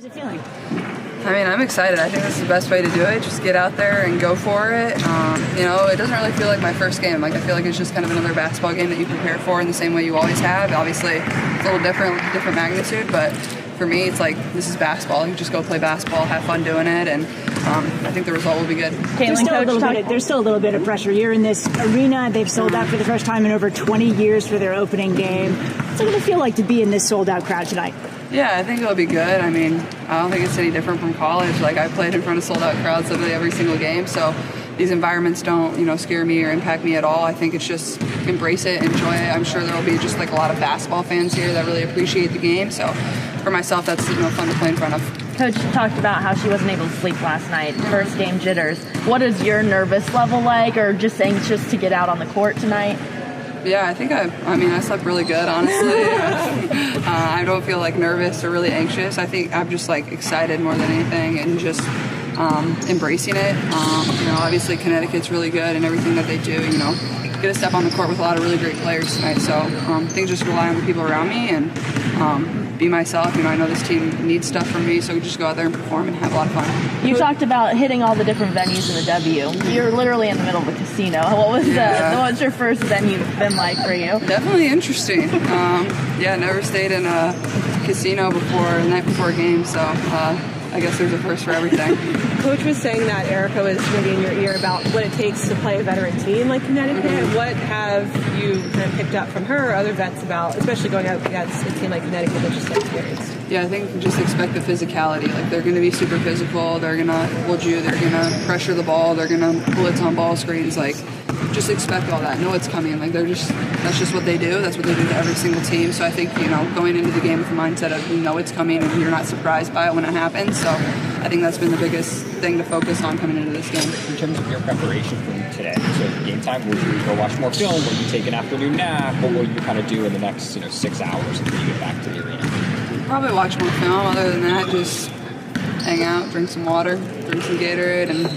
How's it feeling? I mean, I'm excited. I think this is the best way to do it. Just get out there and go for it. It doesn't really feel like my first game. I feel like it's just kind of another basketball game that you prepare for in the same way you always have. Obviously, it's a little different magnitude, but for me, it's like this is basketball. You just go play basketball, have fun doing it, and I think the result will be good. There's still a little bit of pressure. You're in this arena. They've sold out for the first time in over 20 years for their opening game. What's it going to feel like to be in this sold-out crowd tonight? Yeah, I think it'll be good. I mean, I don't think it's any different from college. I played in front of sold-out crowds literally every single game, so these environments don't, scare me or impact me at all. I think it's just embrace it, enjoy it. I'm sure there will be just a lot of basketball fans here that really appreciate the game. So for myself, that's fun to play in front of. Coach talked about how she wasn't able to sleep last night, first game jitters. What is your nervous level like, or just anxious to get out on the court tonight? Yeah, I think I slept really good, honestly. I don't feel nervous or really anxious. I think I'm just excited more than anything and just embracing it. Obviously Connecticut's really good and everything that they do, get a step on the court with a lot of really great players tonight. So I think just rely on the people around me and be myself. I know this team needs stuff from me, so just go out there and perform and have a lot of fun. You talked about hitting all the different venues in the W. You're literally in the middle of a casino. What's your first venue been like for you? Definitely interesting. Never stayed in a casino before, the night before a game, so I guess there's a first for everything. Coach was saying that Erica was maybe in your ear about what it takes to play a veteran team like Connecticut. Mm-hmm. What have you kind of picked up from her or other vets about, especially going out against a team like Connecticut that's just experienced? Yeah, I think just expect the physicality. They're going to be super physical. They're going to hold you. They're going to pressure the ball. They're going to blitz on ball screens. Just expect all that. Know it's coming. That's just what they do. That's what they do to every single team. So I think, going into the game with the mindset of it's coming and you're not surprised by it when it happens. So I think that's been the biggest thing to focus on coming into this game. In terms of your preparation from today, so game time, will you go watch more film? Will you take an afternoon nap? What will you kind of do in the next 6 hours until you get back to the arena? Probably watch more film. Other than that, just hang out, drink some water, drink some Gatorade, and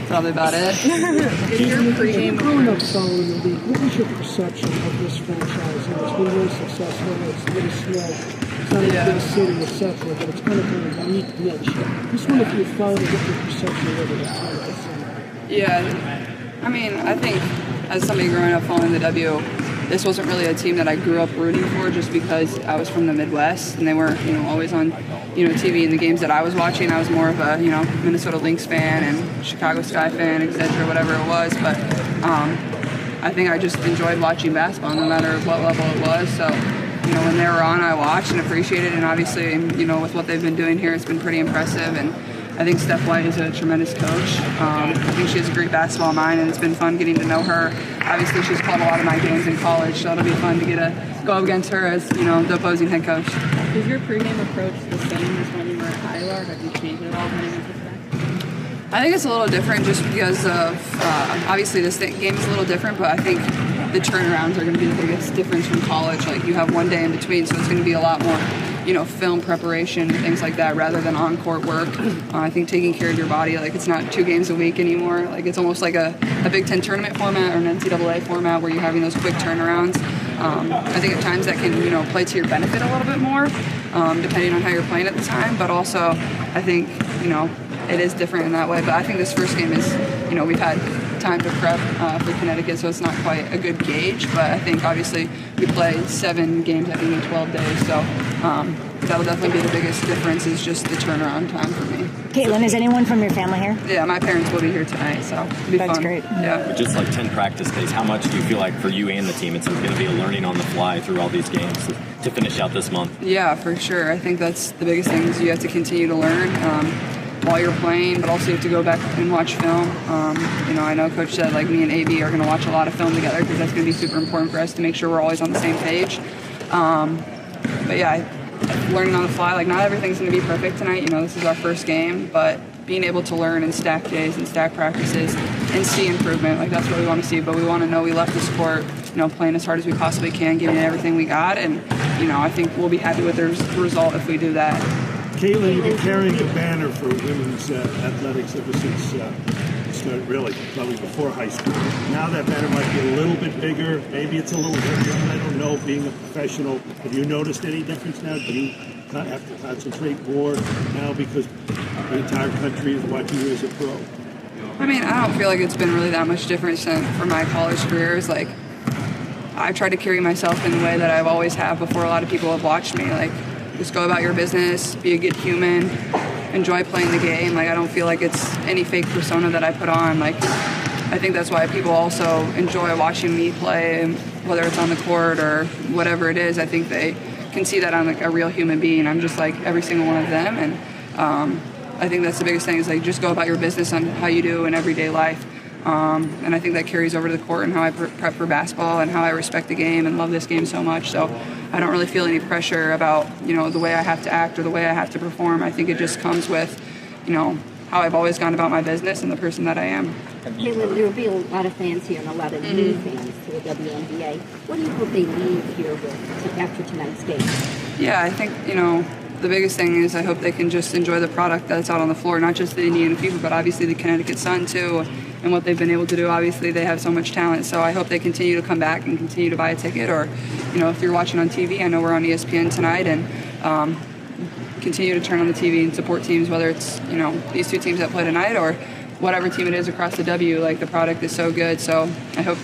probably about it. In your pregame, growing up following the league, what was your perception of this franchise? It's been really successful. It's really slow. It's not a big city, etc., but it's kind of a unique niche. Just wonder if you followed what your perception of it is. Yeah, I think as somebody growing up following the W, this wasn't really a team that I grew up rooting for just because I was from the Midwest and they were, always on, TV in the games that I was watching. I was more of a, Minnesota Lynx fan and Chicago Sky fan, etc., whatever it was. But I think I just enjoyed watching basketball no matter what level it was. So, when they were on, I watched and appreciated it. And obviously, with what they've been doing here, it's been pretty impressive. And I think Steph White is a tremendous coach. I think she has a great basketball mind, and it's been fun getting to know her. Obviously, she's called a lot of my games in college, so it'll be fun to go up against her as, the opposing head coach. Is your pregame approach the same as when you were at Iowa, or have you changed it at all heading into today? I think it's a little different just because of, obviously this game is a little different, but I think the turnarounds are going to be the biggest difference from college. You have one day in between, so it's going to be a lot more film preparation and things like that rather than on-court work. I think taking care of your body, it's not 2 games a week anymore. It's almost like a Big Ten tournament format or an NCAA format where you're having those quick turnarounds. I think at times that can, play to your benefit a little bit more, depending on how you're playing at the time. But also, I think, it is different in that way. But I think this first game is, we've had time to prep for Connecticut, so it's not quite a good gauge. But I think obviously we play 7 games every 12 days, so that'll definitely be the biggest difference is just the turnaround time for me. Caitlin, is anyone from your family here? Yeah, my parents will be here tonight, so it'll be fun. That's great. Yeah. With just 10 practice days, how much do you feel like for you and the team it's going to be a learning on the fly through all these games to finish out this month? Yeah, for sure. I think that's the biggest thing is you have to continue to learn while you're playing, but also you have to go back and watch film. I know Coach said me and AB are going to watch a lot of film together because that's going to be super important for us to make sure we're always on the same page. But yeah, learning on the fly, not everything's going to be perfect tonight. This is our first game, but being able to learn in stack days and stack practices and see improvement, that's what we want to see. But we want to know we left this court, playing as hard as we possibly can, giving it everything we got, and I think we'll be happy with the result if we do that. Caitlin, you've been carrying the banner for women's athletics ever since really probably before high school. Now that banner might be a little bit bigger. Maybe it's a little different. I don't know. Being a professional, have you noticed any difference now? Do you have to concentrate more now because the entire country is watching you as a pro? I mean, I don't feel like it's been really that much different for my college careers. Like, I've tried to carry myself in the way that I've always have before a lot of people have watched me. Like, just go about your business, be a good human, enjoy playing the game. Like, I don't feel like it's any fake persona that I put on. Like, I think that's why people also enjoy watching me play, whether it's on the court or whatever it is. I think they can see that I'm like a real human being. I'm just like every single one of them, and I think that's the biggest thing is like just go about your business on how you do in everyday life. And I think that carries over to the court and how I prep for basketball and how I respect the game and love this game so much. So I don't really feel any pressure about, the way I have to act or the way I have to perform. I think it just comes with, how I've always gone about my business and the person that I am. Caitlin, there will be a lot of fans here and a lot of new fans to the WNBA. What do you hope they leave here with after tonight's game? Yeah, I think, the biggest thing is I hope they can just enjoy the product that's out on the floor, not just the Indiana Fever, but obviously the Connecticut Sun too, and what they've been able to do. Obviously, they have so much talent, so I hope they continue to come back and continue to buy a ticket, or, if you're watching on TV, I know we're on ESPN tonight, and continue to turn on the TV and support teams, whether it's, these two teams that play tonight or whatever team it is across the W. Like, the product is so good, so I hope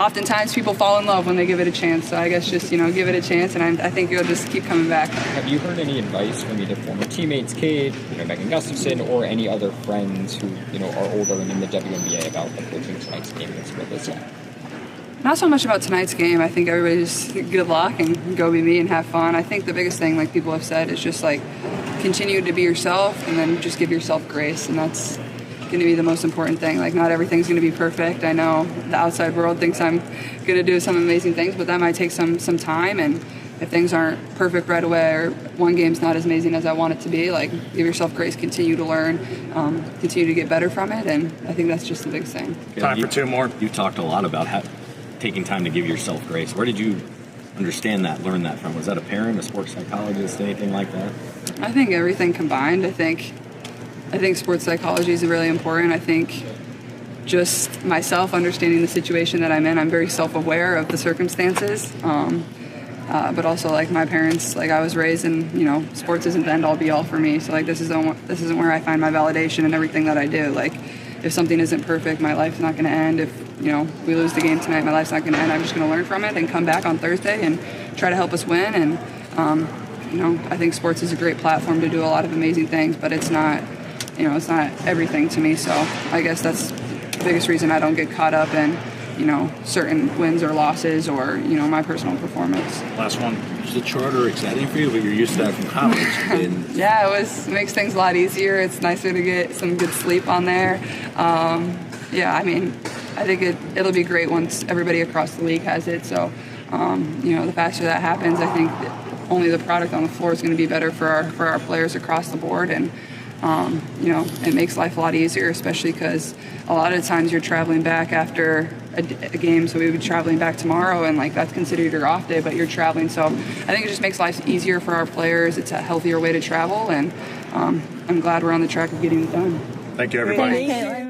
oftentimes people fall in love when they give it a chance, so I guess just, give it a chance, and I think you'll just keep coming back. Have you heard any advice from either former teammates, Cade, Megan Gustafson, or any other friends who, are older and in the WNBA about approaching tonight's game against Melissa? Not so much about tonight's game. I think everybody just good luck and go be me and have fun. I think the biggest thing, like people have said, is just like continue to be yourself and then just give yourself grace, and that's going to be the most important thing. Like, not everything's going to be perfect. I know the outside world thinks I'm going to do some amazing things, but that might take some time, and if things aren't perfect right away or one game's not as amazing as I want it to be, like, give yourself grace, continue to learn, continue to get better from it, and I think that's just the biggest thing. Time for two more. You talked a lot about taking time to give yourself grace. Where did you understand that, learn that from? Was that a parent, a sports psychologist, anything like that? I think everything combined. I think sports psychology is really important. I think just myself understanding the situation that I'm in. I'm very self-aware of the circumstances, but also like my parents. Like, I was raised in, sports isn't the end-all be-all for me. So like this isn't where I find my validation in everything that I do. Like, if something isn't perfect, my life's not going to end. If we lose the game tonight, my life's not going to end. I'm just going to learn from it and come back on Thursday and try to help us win. And I think sports is a great platform to do a lot of amazing things, but it's not. It's not everything to me, so I guess that's the biggest reason I don't get caught up in, certain wins or losses or, my personal performance. Last one. Is the charter exciting for you, but you're used to that from college? Yeah, it makes things a lot easier. It's nicer to get some good sleep on there. I think it'll be great once everybody across the league has it, so, the faster that happens, I think only the product on the floor is going to be better for our players across the board, and it makes life a lot easier, especially because a lot of times you're traveling back after a game, so we would be traveling back tomorrow, and like that's considered your off day, but you're traveling. So I think it just makes life easier for our players. It's a healthier way to travel, and I'm glad we're on the track of getting it done. Thank you, everybody. Thank you.